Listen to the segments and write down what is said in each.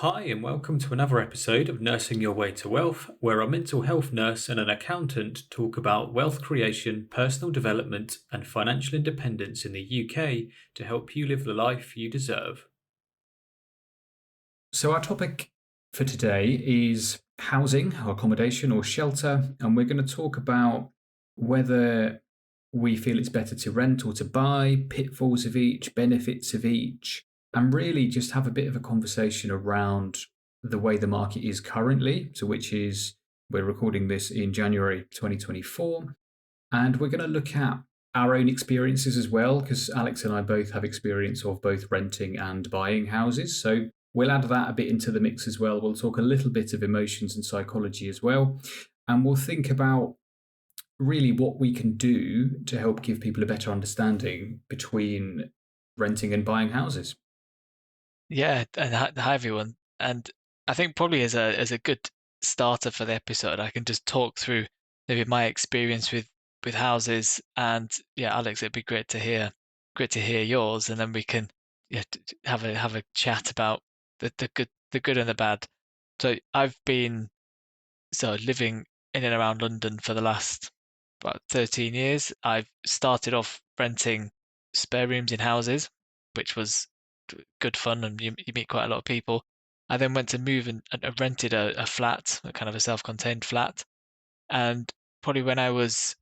Hi, and welcome to another episode of Nursing Your Way to Wealth, where a mental health nurse and an accountant talk about wealth creation, personal development, and financial independence in the UK to help you live the life you deserve. So, our topic for today is housing, or accommodation, or shelter. And we're going to talk about whether we feel it's better to rent or to buy, pitfalls of each, benefits of each, and really just have a bit of a conversation around the way the market is currently. So, which is, we're recording this in January 2024. And we're going to look at our own experiences as well, because Alex and I both have experience of both renting and buying houses. So we'll add that a bit into the mix as well. We'll talk a little bit of emotions and psychology as well. And we'll think about really what we can do to help give people a better understanding between renting and buying houses. Yeah, and hi everyone. And I think probably as a good starter for the episode, I can just talk through maybe my experience with houses. And yeah, Alex, it'd be great to hear yours, and then we can have a chat about the good and the bad. So I've been living in and around London for the last about 13 years. I've started off renting spare rooms in houses, which was good fun, and you meet quite a lot of people. I then went to move and rented a flat, a kind of a self-contained flat. And probably when I was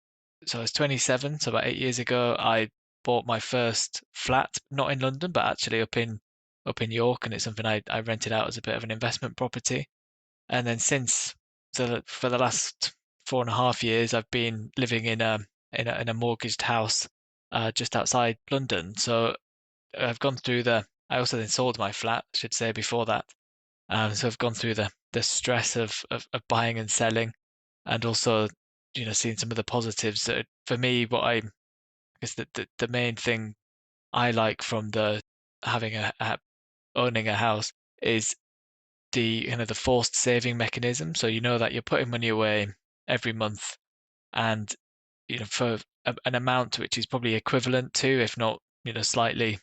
27, so about 8 years ago, I bought my first flat, not in London, but actually up in York, and it's something I rented out as a bit of an investment property. And then for the last 4.5 years, I've been living in a mortgaged house just outside London. So I've gone through I also then sold my flat, I should say, before that. So I've gone through the stress of buying and selling, and also, seeing some of the positives. For me, I guess the main thing I like from the having owning a house is the kind of the forced saving mechanism. So you know that you're putting money away every month, and for an amount which is probably equivalent to, if not, slightly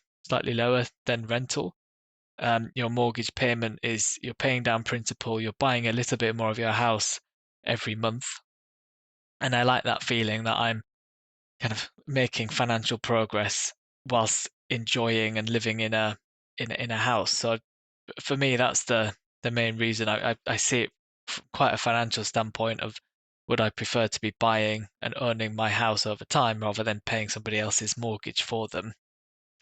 lower than rental. Your mortgage payment is you're paying down principal, you're buying a little bit more of your house every month. And I like that feeling that I'm kind of making financial progress whilst enjoying and living in a house. So for me, that's the main reason. I see it from quite a financial standpoint of, would I prefer to be buying and owning my house over time rather than paying somebody else's mortgage for them.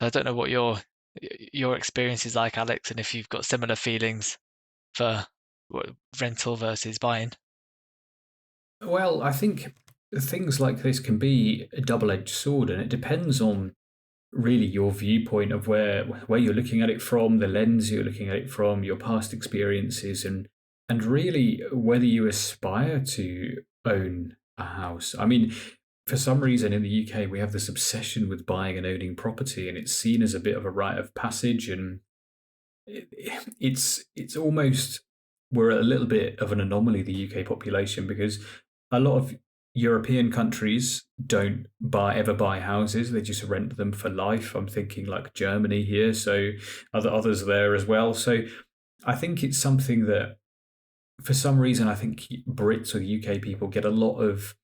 So I don't know what your experience is like, Alex, and if you've got similar feelings for rental versus buying. Well, I think things like this can be a double-edged sword, and it depends on really your viewpoint of where you're looking at it from, the lens you're looking at it from, your past experiences, and really whether you aspire to own a house. I mean, for some reason in the UK we have this obsession with buying and owning property, and it's seen as a bit of a rite of passage, and it's almost, we're a little bit of an anomaly, the UK population, because a lot of European countries don't ever buy houses. They just rent them for life. I'm thinking like Germany here, so others there as well. So I think it's something that, for some reason, I think Brits or UK people get a lot of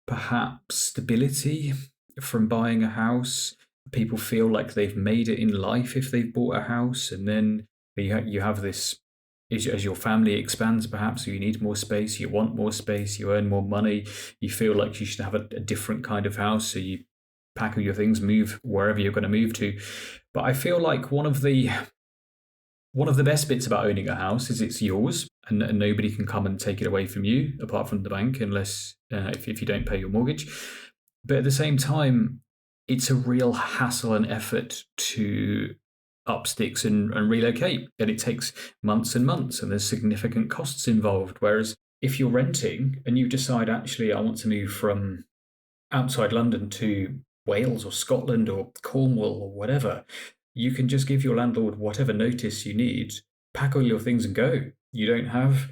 perhaps stability from buying a house. People feel like they've made it in life if they've bought a house, and then you have this, as your family expands, perhaps you need more space, you want more space, you earn more money, you feel like you should have a different kind of house, so you pack all your things, move wherever you're going to move to. But I feel like one of the best bits about owning a house is it's yours, and nobody can come and take it away from you apart from the bank, unless if you don't pay your mortgage. But at the same time, it's a real hassle and effort to up sticks and relocate, and it takes months and months, and there's significant costs involved. Whereas if you're renting and you decide, actually, I want to move from outside London to Wales or Scotland or Cornwall or whatever, you can just give your landlord whatever notice you need, pack all your things and go. You don't have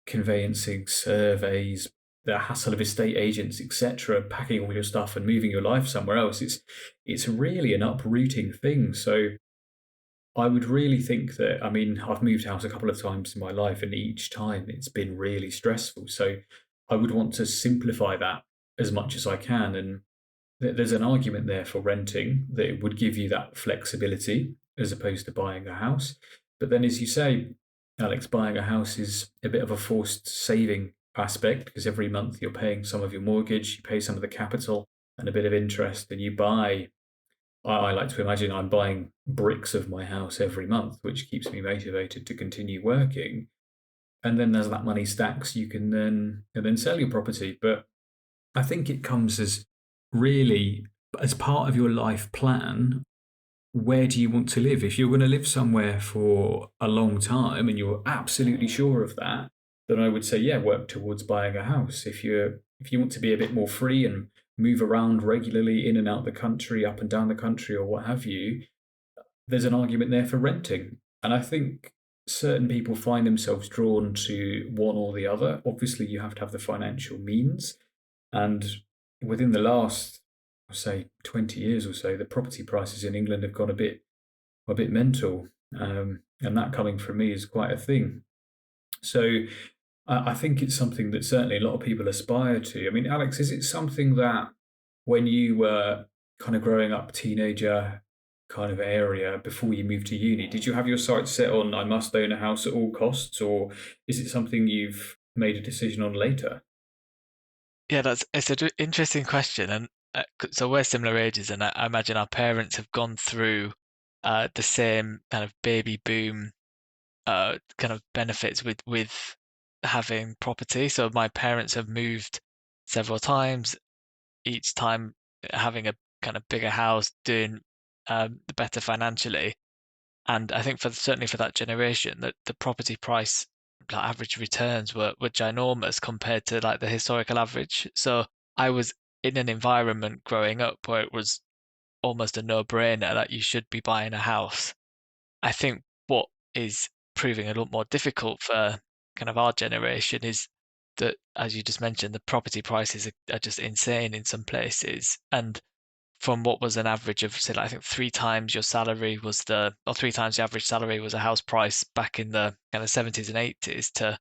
conveyancing, surveys, the hassle of estate agents, etc., packing all your stuff and moving your life somewhere else. It's really an uprooting thing. So I would really think that, I mean, I've moved house a couple of times in my life, and each time it's been really stressful. So I would want to simplify that as much as I can. And there's an argument there for renting, that it would give you that flexibility as opposed to buying a house. But then, as you say, Alex, buying a house is a bit of a forced saving aspect, because every month you're paying some of your mortgage, you pay some of the capital and a bit of interest, and you buy. I like to imagine I'm buying bricks of my house every month, which keeps me motivated to continue working. And then as that money stacks, you can then sell your property. But I think it comes as really as part of your life plan. Where do you want to live? If you're going to live somewhere for a long time and you're absolutely sure of that, then I would say, yeah, work towards buying a house. If you want to be a bit more free and move around regularly in and out the country, up and down the country, or what have you, there's an argument there for renting. And I think certain people find themselves drawn to one or the other. Obviously, you have to have the financial means. And within the last, I'll say, 20 years or so, the property prices in England have gone a bit mental. And that, coming from me, is quite a thing. So I think it's something that certainly a lot of people aspire to. I mean, Alex, is it something that when you were kind of growing up, teenager kind of area, before you moved to uni, did you have your sights set on, I must own a house at all costs, or is it something you've made a decision on later? Yeah, it's an interesting question, and so we're similar ages, and I imagine our parents have gone through the same kind of baby boom kind of benefits with having property. So my parents have moved several times, each time having a kind of bigger house, doing better financially. And I think certainly for that generation, that the property price like, average returns were ginormous compared to like the historical average. So I was in an environment growing up where it was almost a no-brainer that you should be buying a house. I think what is proving a lot more difficult for kind of our generation is that, as you just mentioned, the property prices are just insane in some places. And from what was an average of, say, like, I think three times your salary was or three times the average salary was a house price back in the kind of 70s and 80s to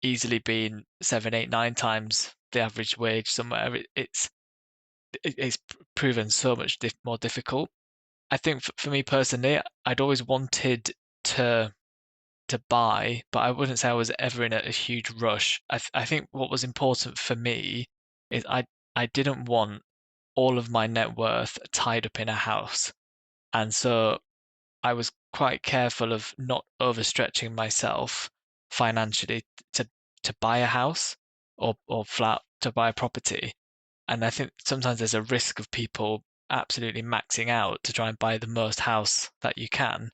easily being seven, eight, nine times the average wage somewhere. It's proven so much more difficult. I think for me personally, I'd always wanted to buy, but I wouldn't say I was ever in a huge rush. I think what was important for me is I didn't want all of my net worth tied up in a house. And so I was quite careful of not overstretching myself financially to buy a house or flat to buy a property. And I think sometimes there's a risk of people absolutely maxing out to try and buy the most house that you can.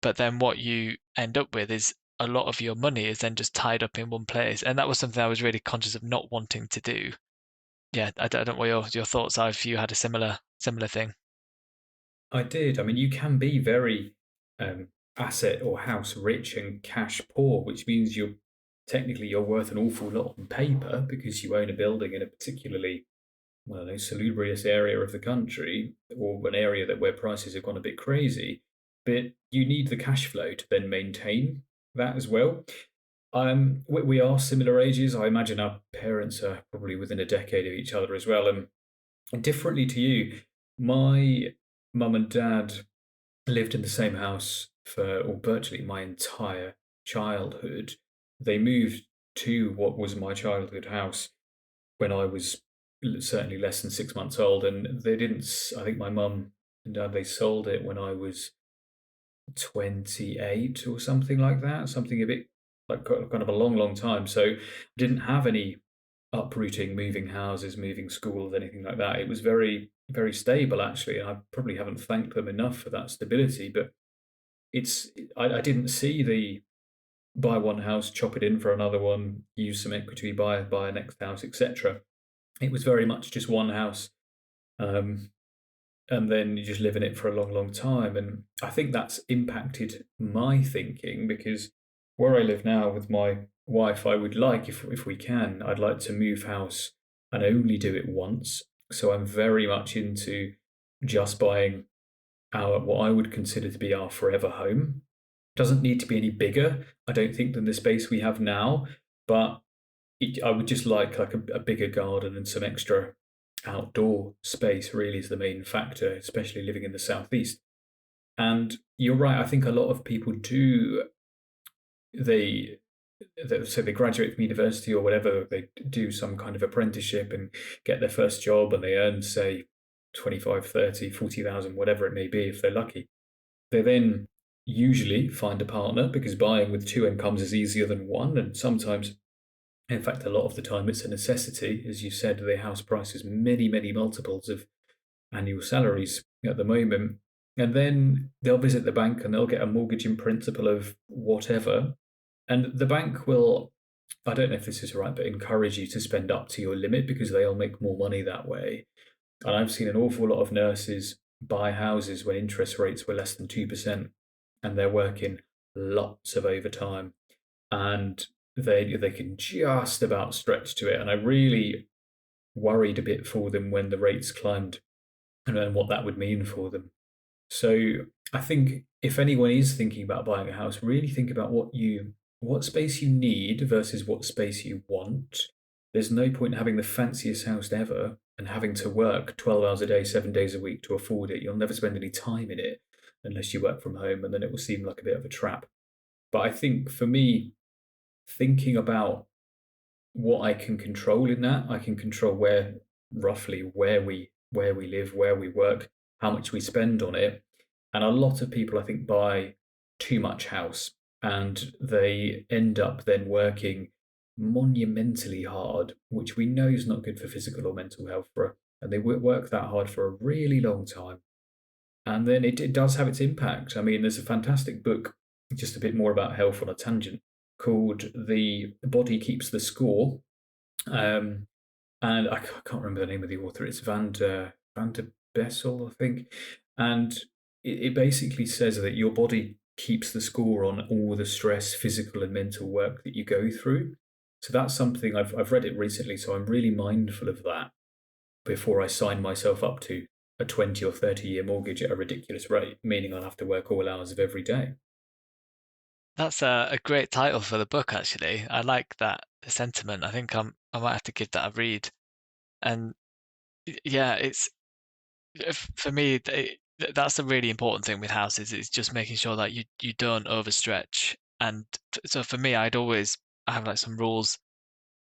But then what you end up with is a lot of your money is then just tied up in one place. And that was something I was really conscious of not wanting to do. Yeah, I don't know what your thoughts are if you had a similar thing. I did. I mean, you can be very asset or house rich and cash poor, which means you're worth an awful lot on paper because you own a building in a particularly, well, no, salubrious area of the country, or an area where prices have gone a bit crazy. But you need the cash flow to then maintain that as well. We are similar ages. I imagine our parents are probably within a decade of each other as well. And differently to you, my mum and dad lived in the same house for virtually my entire childhood. They moved to what was my childhood house when I was certainly less than 6 months old, and they didn't. I think my mum and dad, they sold it when I was 28 or something like that, something a bit like kind of a long, long time. So I didn't have any uprooting, moving houses, moving schools, anything like that. It was very, very stable actually, and I probably haven't thanked them enough for that stability. But it's I didn't see the buy one house, chop it in for another one, use some equity, buy a next house, etc. It was very much just one house. Um, and then you just live in it for a long, long time. And I think that's impacted my thinking, because where I live now with my wife, I would like, if we can, I'd like to move house and only do it once. So I'm very much into just buying what I would consider to be our forever home. Doesn't need to be any bigger, I don't think, than the space we have now, but I would just like a bigger garden and some extra outdoor space. Really is the main factor, especially living in the southeast. And you're right. I think a lot of people do. They so they graduate from university or whatever. They do some kind of apprenticeship and get their first job, and they earn, say, 25, 30, 40,000, whatever it may be, if they're lucky. They then usually find a partner because buying with two incomes is easier than one, and sometimes, in fact, a lot of the time, it's a necessity. As you said, the house price is many, many multiples of annual salaries at the moment. And then they'll visit the bank and they'll get a mortgage in principle of whatever. And the bank will, I don't know if this is right, but encourage you to spend up to your limit because they'll make more money that way. And I've seen an awful lot of nurses buy houses when interest rates were less than 2%, and they're working lots of overtime. And they can just about stretch to it. And I really worried a bit for them when the rates climbed and what that would mean for them. So I think if anyone is thinking about buying a house, really think about what space you need versus what space you want. There's no point in having the fanciest house ever and having to work 12 hours a day, 7 days a week to afford it. You'll never spend any time in it unless you work from home, and then it will seem like a bit of a trap. But I think for me, thinking about what I can control in that, I can control roughly where we live, where we work, how much we spend on it. And a lot of people, I think, buy too much house, and they end up then working monumentally hard, which we know is not good for physical or mental health, and they work that hard for a really long time. And then it does have its impact. I mean, there's a fantastic book, just a bit more about health on a tangent, called The Body Keeps the Score. And I can't remember the name of the author. It's Van der Bessel, I think. And it basically says that your body keeps the score on all the stress, physical and mental work that you go through. So that's something I've read it recently, so I'm really mindful of that before I sign myself up to a 20 or 30-year mortgage at a ridiculous rate, meaning I'll have to work all hours of every day. That's a great title for the book, actually. I like that sentiment. I think I might have to give that a read. And yeah, it's for me, that's a really important thing with houses. It's just making sure that you don't overstretch. And so for me, I have like some rules,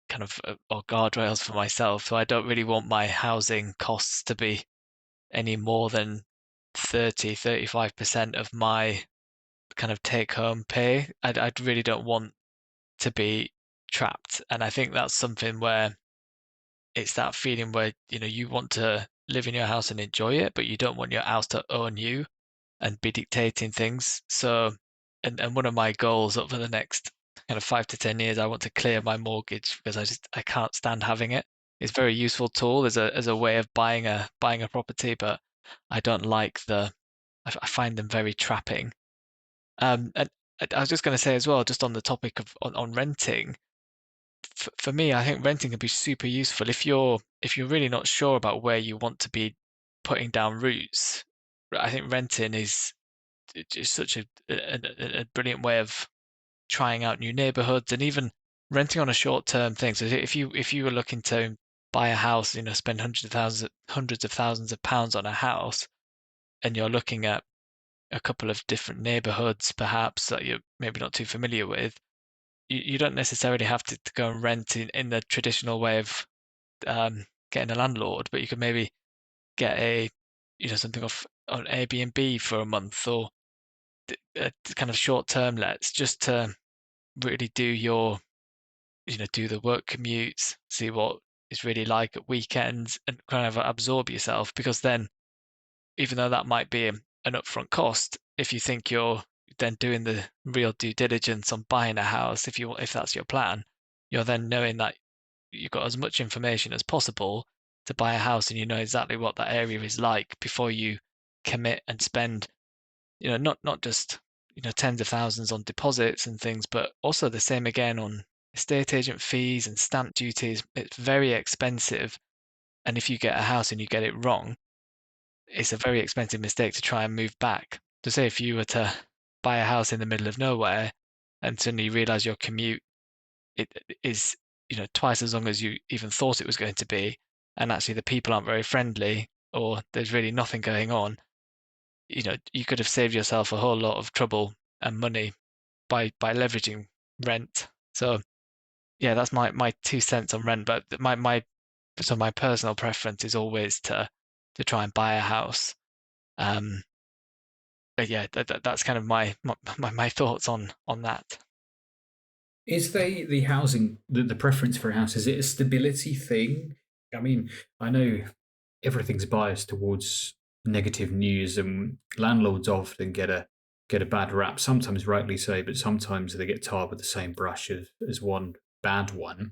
kind of or guardrails for myself. So I don't really want my housing costs to be any more than 35% of my kind of take home pay. I really don't want to be trapped. And I think that's something where it's that feeling where, you want to live in your house and enjoy it, but you don't want your house to own you and be dictating things. So, and one of my goals over the next kind of 5 to 10 years, I want to clear my mortgage because I can't stand having it. It's a very useful tool as a way of buying a property, but I don't like I find them very trapping. And I was just going to say as well, just on the topic of on renting, for me, I think renting can be super useful if you're really not sure about where you want to be putting down roots. I think renting is just such a brilliant way of trying out new neighborhoods and even renting on a short-term thing. So if you were looking to buy a house, spend hundreds of thousands of pounds on a house, and you're looking at a couple of different neighborhoods perhaps that you're maybe not too familiar with, you don't necessarily have to go and rent in the traditional way of getting a landlord, but you could maybe get something off on Airbnb for a month or kind of short-term lets just to really do the work commutes, see what it's really like at weekends and kind of absorb yourself, because then even though that might be an upfront cost, if you think you're then doing the real due diligence on buying a house, if that's your plan, you're then knowing that you've got as much information as possible to buy a house, and you know exactly what that area is like before you commit and spend, not just tens of thousands on deposits and things, but also the same again on estate agent fees and stamp duties. It's very expensive, and if you get a house and you get it wrong, it's a very expensive mistake to try and move back. To say if you were to buy a house in the middle of nowhere and suddenly you realize your commute it is, twice as long as you even thought it was going to be, and actually the people aren't very friendly, or there's really nothing going on, you could have saved yourself a whole lot of trouble and money by leveraging rent. So yeah, that's my 2 cents on rent. But my personal preference is always to try and buy a house. But yeah, that's kind of my thoughts on that. Is the housing the preference for a house? Is it a stability thing? I mean, I know everything's biased towards negative news, and landlords often get a bad rap. Sometimes rightly so, but sometimes they get tarred with the same brush as one bad one.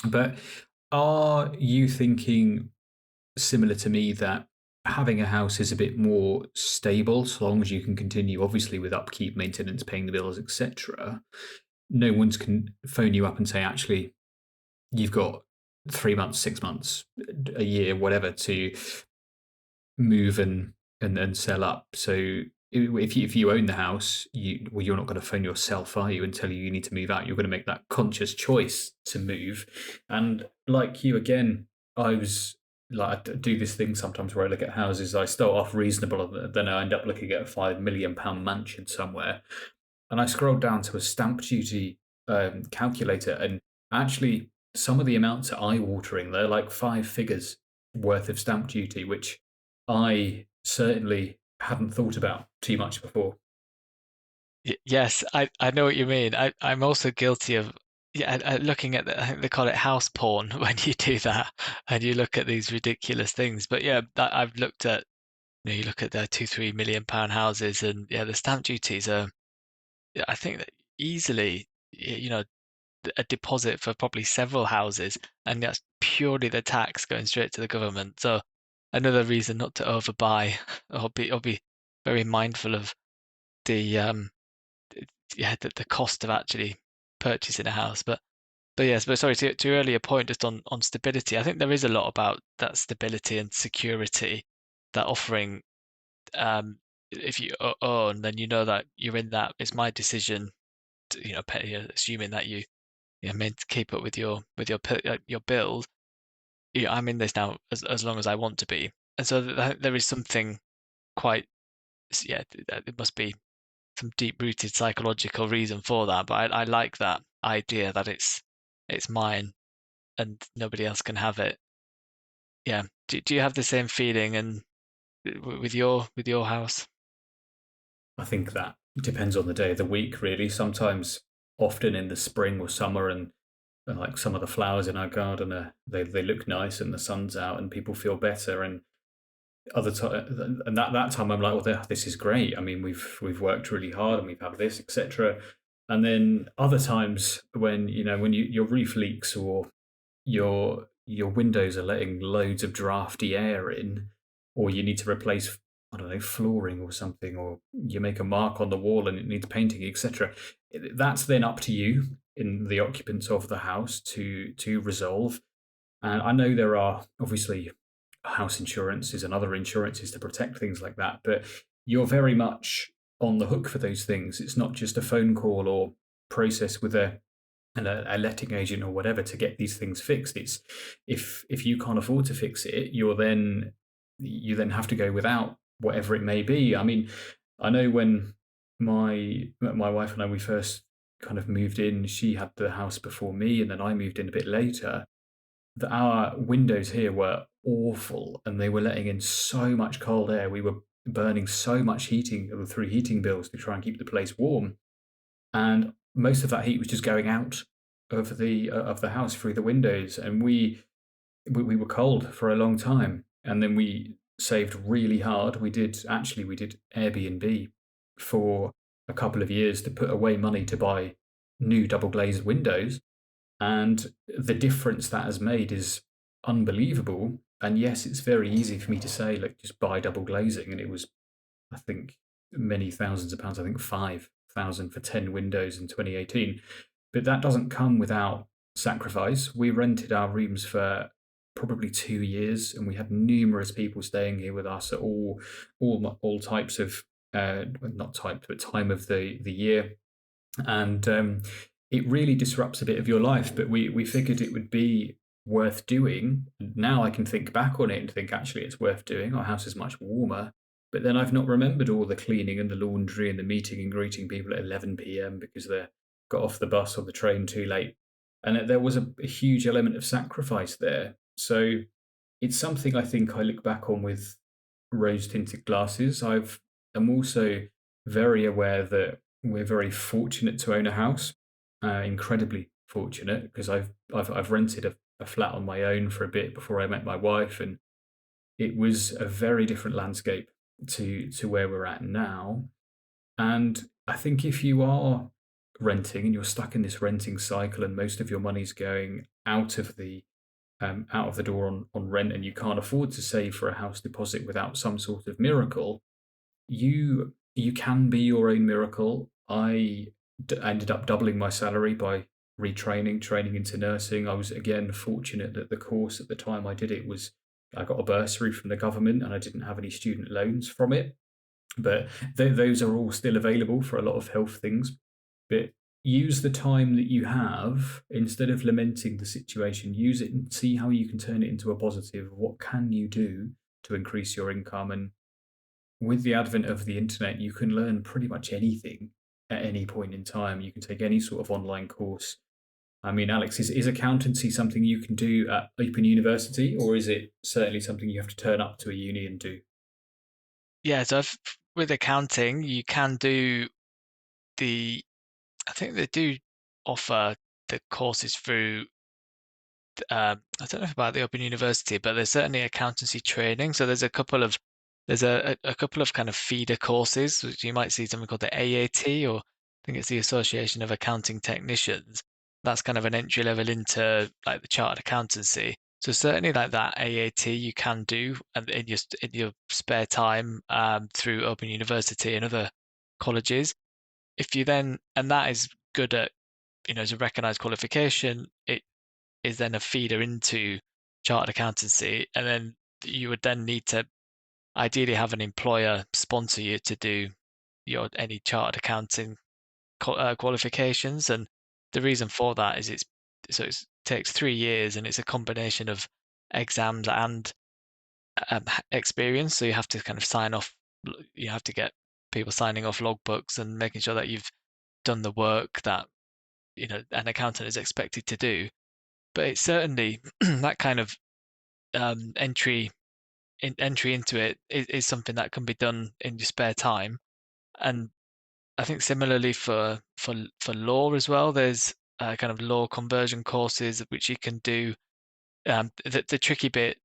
But are you thinking similar to me that having a house is a bit more stable, so long as you can continue, obviously, with upkeep, maintenance, paying the bills, etc.? No one's can phone you up and say, actually, you've got 3 months, 6 months, a year, whatever, to move and sell up. So if you own the house, you're not going to phone yourself, are you, and tell you need to move out. You're going to make that conscious choice to move. And like you again, I was like, I do this thing sometimes where I look at houses. I start off reasonable, then I end up looking at a £5 million mansion somewhere, and I scrolled down to a stamp duty calculator, and actually some of the amounts are eye-watering. They're like 5 figures worth of stamp duty, which I certainly hadn't thought about too much before. Yes, I know what you mean. I'm also guilty of looking at I think they call it house porn when you do that and you look at these ridiculous things. But yeah, I've looked at you look at the 2-3 million pound houses, and yeah, the stamp duties are, I think that easily a deposit for probably several houses, and that's purely the tax going straight to the government. So another reason not to overbuy or be very mindful of the the cost of actually purchasing a house. But yes, but sorry, to your earlier point, just on stability, I think there is a lot about that stability and security that offering, if you own, then you know that you're in that. It's my decision to, assuming that you're meant to keep up with your bills. I'm in this now as long as I want to be, and so there is something quite, yeah, it must be some deep-rooted psychological reason for that. But I like that idea that it's mine and nobody else can have it. Yeah. Do you have the same feeling and with your house? I think that depends on the day of the week, really. Sometimes, often in the spring or summer, and like some of the flowers in our garden they look nice and the sun's out and people feel better. And other time, and that time I'm like, well, this is great. I mean, we've worked really hard and we've had this, etc. And then other times when your roof leaks, or your windows are letting loads of drafty air in, or you need to replace, I don't know, flooring or something, or you make a mark on the wall and it needs painting, etc. That's then up to you in the occupants of the house to resolve. And I know there are obviously house insurances and other insurances to protect things like that, but you're very much on the hook for those things. It's not just a phone call or process with a letting agent or whatever to get these things fixed. It's if you can't afford to fix it, you then have to go without whatever it may be. I mean, I know when my wife and I, we first kind of moved in, she had the house before me, and then I moved in a bit later. That our windows here were awful, and they were letting in so much cold air. We were burning so much heating through heating bills to try and keep the place warm, and most of that heat was just going out of the house through the windows, and we were cold for a long time. And then we saved really hard. We did Airbnb for a couple of years to put away money to buy new double glazed windows, and the difference that has made is unbelievable. And yes, it's very easy for me to say, like, just buy double glazing, and it was, I think, many thousands of pounds. I think 5,000 for 10 windows in 2018. But that doesn't come without sacrifice. We rented our rooms for probably 2 years, and we had numerous people staying here with us at all types of not types, but time of the year, and it really disrupts a bit of your life. But we figured it would be worth doing. Now I can think back on it and think actually it's worth doing. Our house is much warmer. But then I've not remembered all the cleaning and the laundry and the meeting and greeting people at 11 p.m. because they got off the bus or the train too late. And there was a huge element of sacrifice there. So it's something I think I look back on with rose tinted glasses. I'm also very aware that we're very fortunate to own a house, incredibly fortunate, because I've rented a flat on my own for a bit before I met my wife, and it was a very different landscape to where we're at now. And I think if you are renting and you're stuck in this renting cycle and most of your money's going out of the door on rent, and you can't afford to save for a house deposit without some sort of miracle, you can be your own miracle. I ended up doubling my salary by training into nursing. I was again fortunate that the course at the time I did it was I got a bursary from the government and I didn't have any student loans from it. But those are all still available for a lot of health things. But use the time that you have instead of lamenting the situation. Use it and see how you can turn it into a positive. What can you do to increase your income? And with the advent of the internet, you can learn pretty much anything at any point in time. You can take any sort of online course. I mean, Alex, is accountancy something you can do at Open University, or is it certainly something you have to turn up to a uni and do? Yeah, so with accounting, you can do I think they do offer the courses through, I don't know about the Open University, but there's certainly accountancy training. So there's a couple of kind of feeder courses, which you might see something called the AAT, or I think it's the Association of Accounting Technicians. That's kind of an entry level into like the chartered accountancy. So certainly like that AAT you can do and in your spare time through Open University and other colleges. If you then, and that is good at, as a recognized qualification, it is then a feeder into chartered accountancy, and then you would then need to ideally have an employer sponsor you to do any chartered accounting qualifications. And the reason for that is it takes 3 years, and it's a combination of exams and experience. So you have to kind of sign off. You have to get people signing off logbooks and making sure that you've done the work that an accountant is expected to do. But it's certainly that kind of entry into it is something that can be done in your spare time. And I think similarly for law as well, there's kind of law conversion courses which you can do. The tricky bit,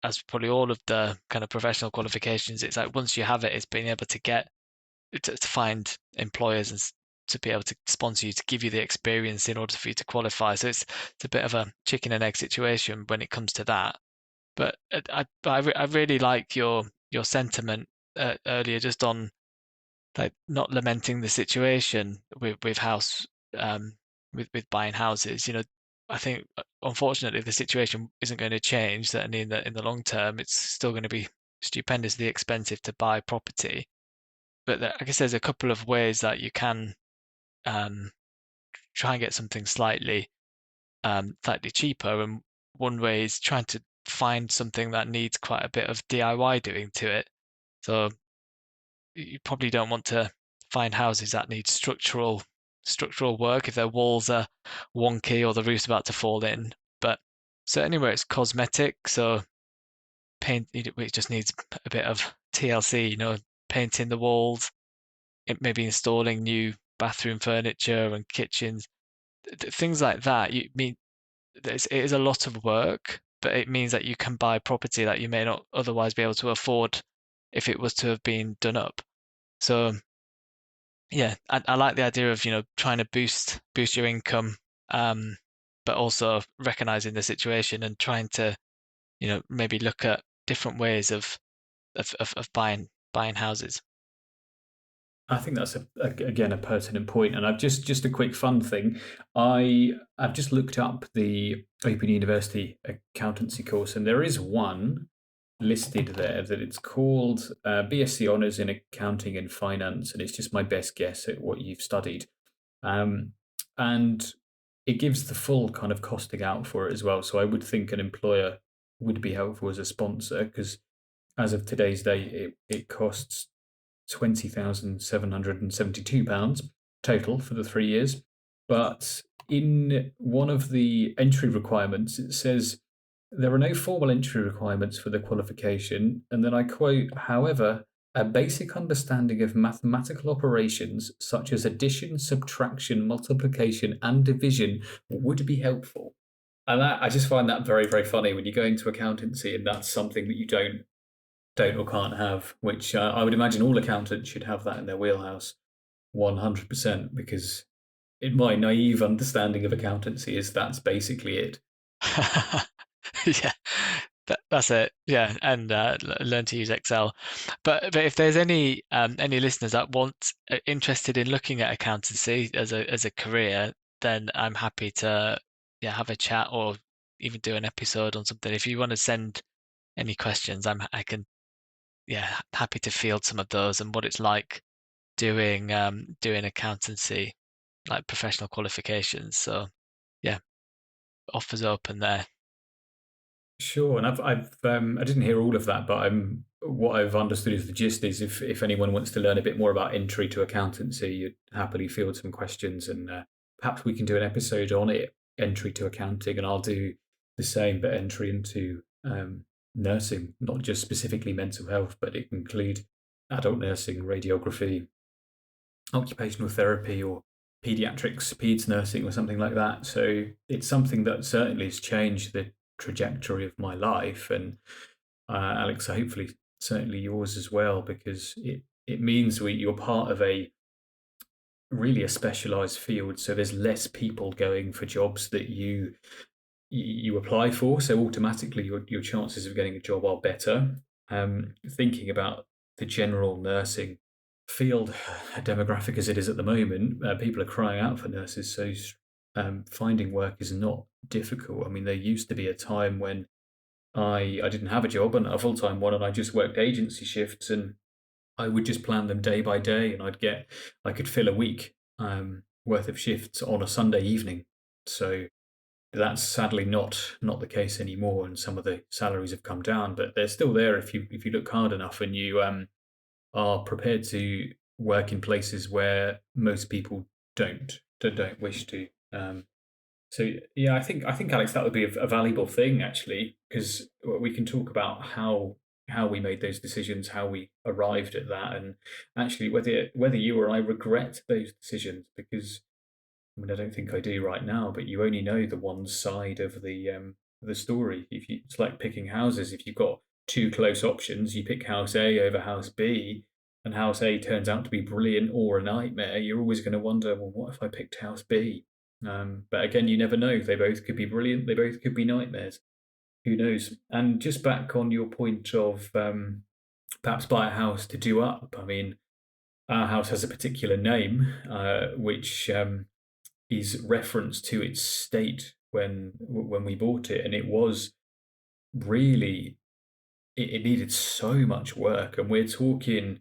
as probably all of the kind of professional qualifications, it's like once you have it, it's being able to find employers and to be able to sponsor you, to give you the experience in order for you to qualify. So it's a bit of a chicken and egg situation when it comes to that. But I really like your sentiment earlier, just on like not lamenting the situation with house with buying houses. I think unfortunately the situation isn't going to change. Certainly in the long term, it's still going to be stupendously expensive to buy property. But I guess there's a couple of ways that you can try and get something slightly cheaper. And one way is trying to find something that needs quite a bit of DIY doing to it. So you probably don't want to find houses that need structural work if their walls are wonky or the roof's about to fall in. But certainly where it's cosmetic, so paint, it just needs a bit of TLC, painting the walls, maybe installing new bathroom furniture and kitchens, things like that. It is a lot of work, but it means that you can buy property that you may not otherwise be able to afford if it was to have been done up. So yeah, I like the idea of trying to boost your income, but also recognizing the situation and trying to maybe look at different ways of buying houses. I think that's again a pertinent point, and I've just a quick fun thing. I've just looked up the Open University accountancy course, and there is one listed there that it's called BSc Honours in Accounting and Finance, and it's just my best guess at what you've studied, and it gives the full kind of costing out for it as well. So I would think an employer would be helpful as a sponsor because as of today's date, it costs £20,772 total for the 3 years. But in one of the entry requirements, it says there are no formal entry requirements for the qualification. And then I quote, however, a basic understanding of mathematical operations such as addition, subtraction, multiplication, and division would be helpful. And I just find that very, very funny when you go into accountancy and that's something that you don't or can't have, which I would imagine all accountants should have that in their wheelhouse 100%, because in my naive understanding of accountancy is that's basically it. Yeah, that's it. Yeah, and learn to use Excel. But if there's any listeners that interested in looking at accountancy as a career, then I'm happy to have a chat or even do an episode on something. If you want to send any questions, I can happy to field some of those and what it's like doing accountancy, like professional qualifications. So yeah, offers open there. Sure, and I didn't hear all of that, but what I've understood is the gist is if anyone wants to learn a bit more about entry to accountancy, you'd happily field some questions, and perhaps we can do an episode on it, entry to accounting, and I'll do the same, but entry into nursing, not just specifically mental health, but it can include adult nursing, radiography, occupational therapy, or pediatrics, peds nursing, or something like that. So it's something that certainly has changed the trajectory of my life, and Alex, hopefully certainly yours as well, because it means you're part of a specialized field, so there's less people going for jobs that you apply for, so automatically your chances of getting a job are better. Thinking about the general nursing field demographic as it is at the moment, people are crying out for nurses, so finding work is not difficult. I mean, there used to be a time when I didn't have a job and a full-time one, and I just worked agency shifts, and I would just plan them day by day, and I could fill a week worth of shifts on a Sunday evening. So that's sadly not the case anymore, and some of the salaries have come down, but they're still there if you look hard enough and you are prepared to work in places where most people don't wish to. So yeah, I think Alex, that would be a valuable thing actually, because we can talk about how we made those decisions, how we arrived at that, and actually whether you or I regret those decisions, because I mean, I don't think I do right now, but you only know the one side of the story. It's like picking houses. If you've got two close options, you pick house A over house B, and house A turns out to be brilliant or a nightmare. You're always going to wonder, well, what if I picked house B? But again, you never know. They both could be brilliant. They both could be nightmares. Who knows? And just back on your point of perhaps buy a house to do up. I mean, our house has a particular name, which is reference to its state when we bought it, and it was really it needed so much work, and we're talking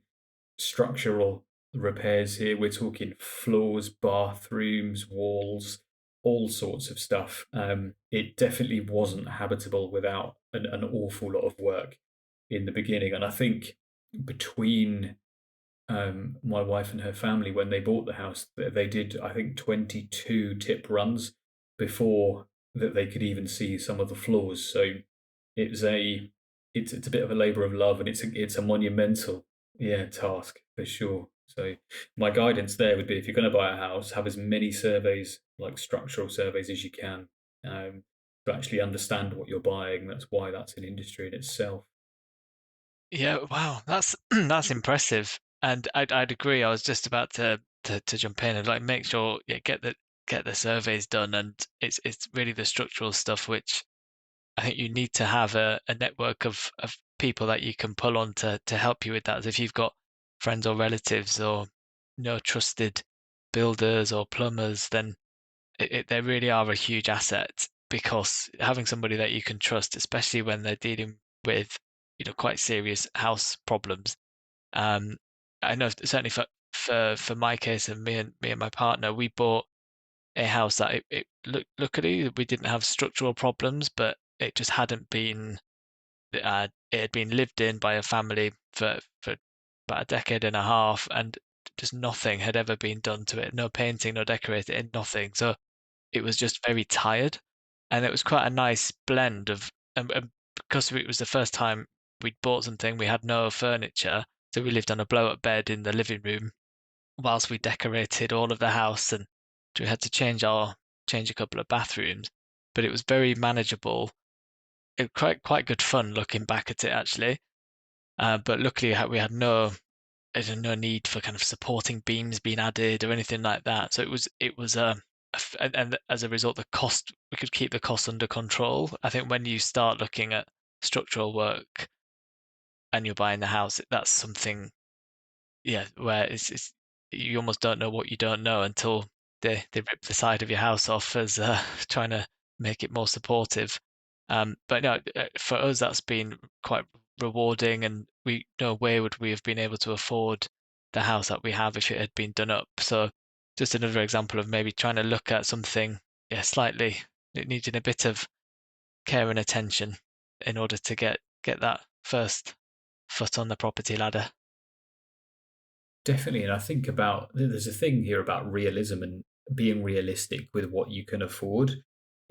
structural repairs here. We're talking floors, bathrooms, walls, all sorts of stuff. It definitely wasn't habitable without an awful lot of work in the beginning, and I think between my wife and her family, when they bought the house, they did, I think, 22 tip runs before that they could even see some of the floors. So it's a bit of a labour of love, and it's a monumental task for sure. So my guidance there would be, if you're going to buy a house, have as many surveys, like structural surveys, as you can, to actually understand what you're buying. That's why that's an industry in itself. Yeah, wow, that's that's impressive. And I'd agree. I was just about to jump in and like make sure get the surveys done, and it's really the structural stuff which I think you need to have a network of people that you can pull on to help you with that. As if you've got friends or relatives or no trusted builders or plumbers, then they really are a huge asset, because having somebody that you can trust, especially when they're dealing with, quite serious house problems. Um, I know certainly for my case, and me and my partner, we bought a house that luckily we didn't have structural problems, but it just hadn't been it had been lived in by a family for about a decade and a half, and just nothing had ever been done to it. No painting, no decorating, nothing. So it was just very tired, and it was quite a nice blend of, and because it was the first time we'd bought something, we had no furniture, so we lived on a blow-up bed in the living room whilst we decorated all of the house, and we had to change a couple of bathrooms, but it was very manageable. It was quite good fun looking back at it, actually. But luckily we had no need for kind of supporting beams being added or anything like that. So it was and as a result, we could keep the cost under control. I think when you start looking at structural work and you're buying the house, that's something, yeah, where it's you almost don't know what you don't know until they rip the side of your house off as trying to make it more supportive. But no, for us that's been quite rewarding, and we no way would we have been able to afford the house that we have if it had been done up. So just another example of maybe trying to look at something, yeah, slightly it needing a bit of care and attention in order to get that first foot on the property ladder. Definitely. And I think about there's a thing here about realism and being realistic with what you can afford,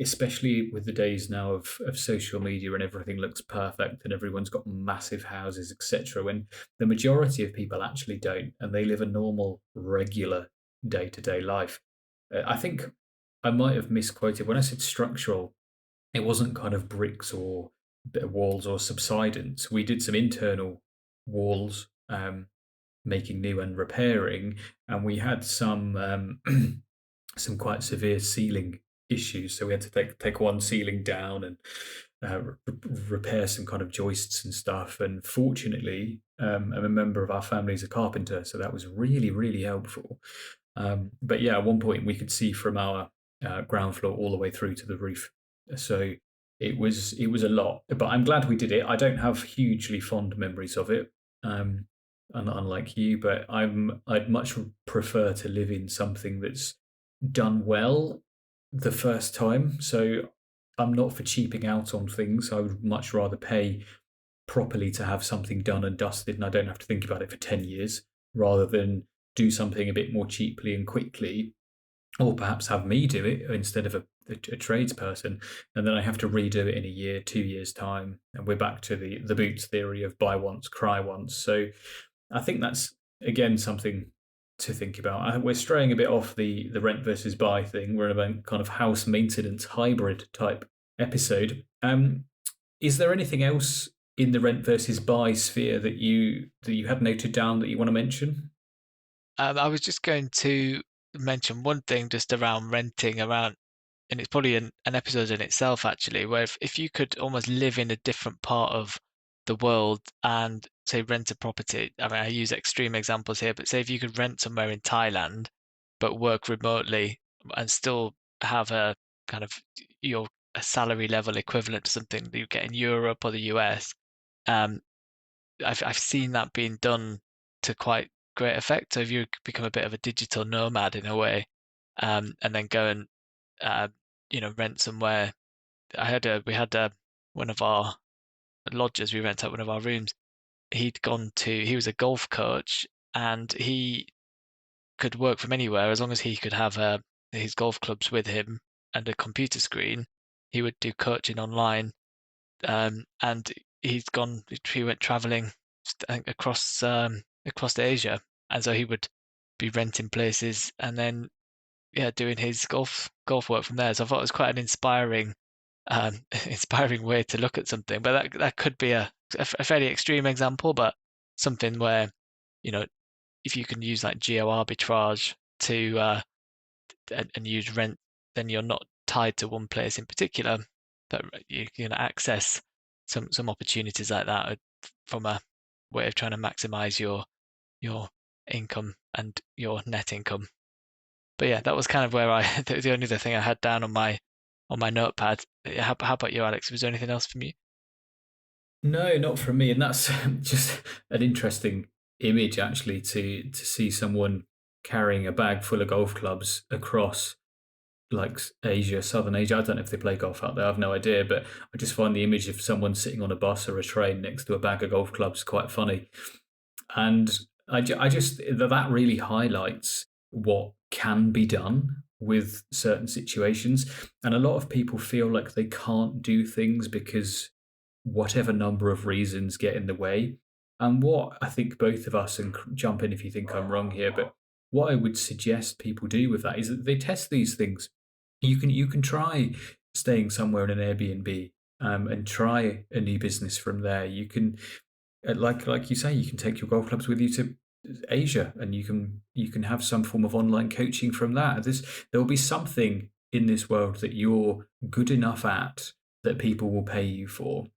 especially with the days now of social media and everything looks perfect and everyone's got massive houses, etc. When the majority of people actually don't, and they live a normal, regular day to day life. I think I might have misquoted when I said structural, it wasn't kind of bricks or walls or subsidence. We did some internal walls. Making new and repairing, and we had some quite severe ceiling issues. So we had to take one ceiling down and repair some kind of joists and stuff. And fortunately, I'm a member of our family is a carpenter, so that was really really helpful. But yeah, at one point we could see from our ground floor all the way through to the roof. So it was a lot, but I'm glad we did it. I don't have hugely fond memories of it. Unlike you, but I'd much prefer to live in something that's done well the first time. So I'm not for cheaping out on things. I would much rather pay properly to have something done and dusted, and I don't have to think about it for 10 years, rather than do something a bit more cheaply and quickly, or perhaps have me do it instead of a tradesperson, and then I have to redo it in a year, 2 years time, and we're back to the Boots theory of buy once, cry once. So I think that's again something to think about. We're straying a bit off the rent versus buy thing. We're in a kind of house maintenance hybrid type episode. Is there anything else in the rent versus buy sphere that you had noted down that you want to mention? I was just going to mention one thing just around renting around, and it's probably an episode in itself actually, where if you could almost live in a different part of the world and say rent a property. I mean, I use extreme examples here, but say if you could rent somewhere in Thailand, but work remotely and still have a kind of your a salary level equivalent to something that you get in Europe or the US. Um, I've seen that being done to quite great effect. So if you become a bit of a digital nomad in a way, and then go and rent somewhere. We had one of our lodgers. We rent out one of our rooms. He was a golf coach, and he could work from anywhere as long as he could have his golf clubs with him and a computer screen. He would do coaching online, and he went traveling, I think, across Asia, and so he would be renting places and then doing his golf work from there. So I thought it was quite an inspiring inspiring way to look at something. But that could be a fairly extreme example, but something where, you know, if you can use like geo arbitrage to and use rent, then you're not tied to one place in particular, but you can access some opportunities like that from a way of trying to maximize your income and your net income. But yeah, that was kind of where the only other thing I had down on my notepad. How about you, Alex? Was there anything else from you? No, not from me. And that's just an interesting image, actually, to see someone carrying a bag full of golf clubs across like Asia, Southern Asia. I don't know if they play golf out there. I have no idea, but I just find the image of someone sitting on a bus or a train next to a bag of golf clubs quite funny. And I just that really highlights what can be done with certain situations. And a lot of people feel like they can't do things because whatever number of reasons get in the way. And what I think both of us, and jump in if you think I'm wrong here, but what I would suggest people do with that is that they test these things. You can try staying somewhere in an Airbnb, and try a new business from there. You can, like you say, you can take your golf clubs with you to Asia, and you can have some form of online coaching from that. There will be something in this world that you're good enough at that people will pay you for.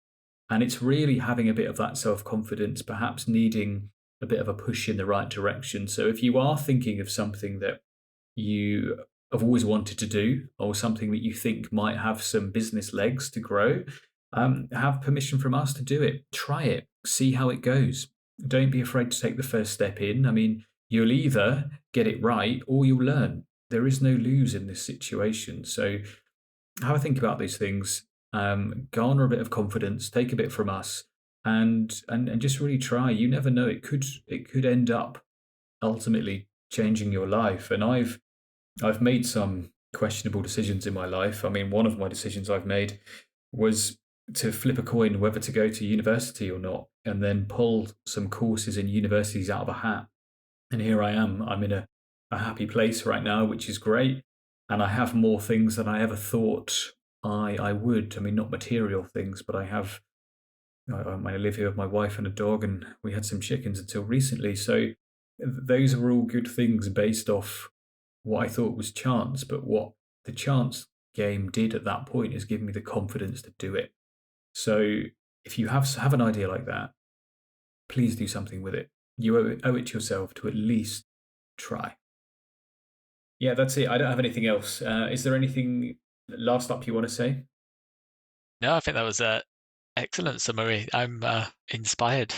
And it's really having a bit of that self-confidence, perhaps needing a bit of a push in the right direction. So if you are thinking of something that you have always wanted to do, or something that you think might have some business legs to grow, have permission from us to do it. Try it, see how it goes. Don't be afraid to take the first step in. I mean, you'll either get it right or you'll learn. There is no lose in this situation. So have a think about these things. Garner a bit of confidence, take a bit from us, and just really try. You never know; it could end up ultimately changing your life. And I've made some questionable decisions in my life. I mean, one of my decisions I've made was to flip a coin whether to go to university or not, and then pull some courses in universities out of a hat. And here I am. I'm in a happy place right now, which is great. And I have more things than I ever thought I would. I mean, not material things, but I live here with my wife and a dog, and we had some chickens until recently. So those are all good things based off what I thought was chance. But what the chance game did at that point is give me the confidence to do it. So if you have an idea like that, please do something with it. You owe it to yourself to at least try. Yeah, that's it. I don't have anything else. Is there anything last up you want to say? No, I think that was an excellent summary. I'm inspired.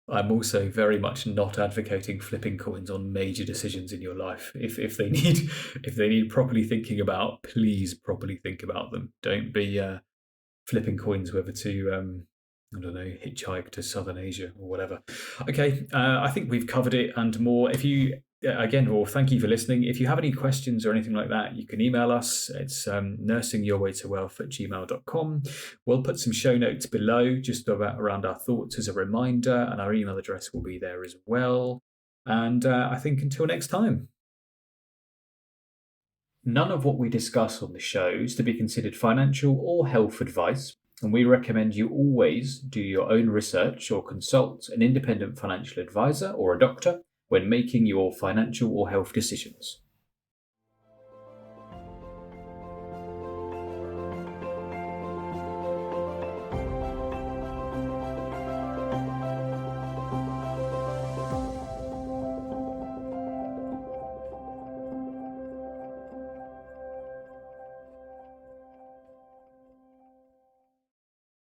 I'm also very much not advocating flipping coins on major decisions in your life. If they need properly thinking about, please properly think about them. Don't be flipping coins whether to I don't know, hitchhike to Southern Asia or whatever. Okay, I think we've covered it and more. If you again, well, thank you for listening. If you have any questions or anything like that, you can email us. It's nursingyourwaytowealth@gmail.com. We'll put some show notes below just around our thoughts as a reminder, and our email address will be there as well. And I think until next time. None of what we discuss on the show is to be considered financial or health advice, and we recommend you always do your own research or consult an independent financial advisor or a doctor when making your financial or health decisions.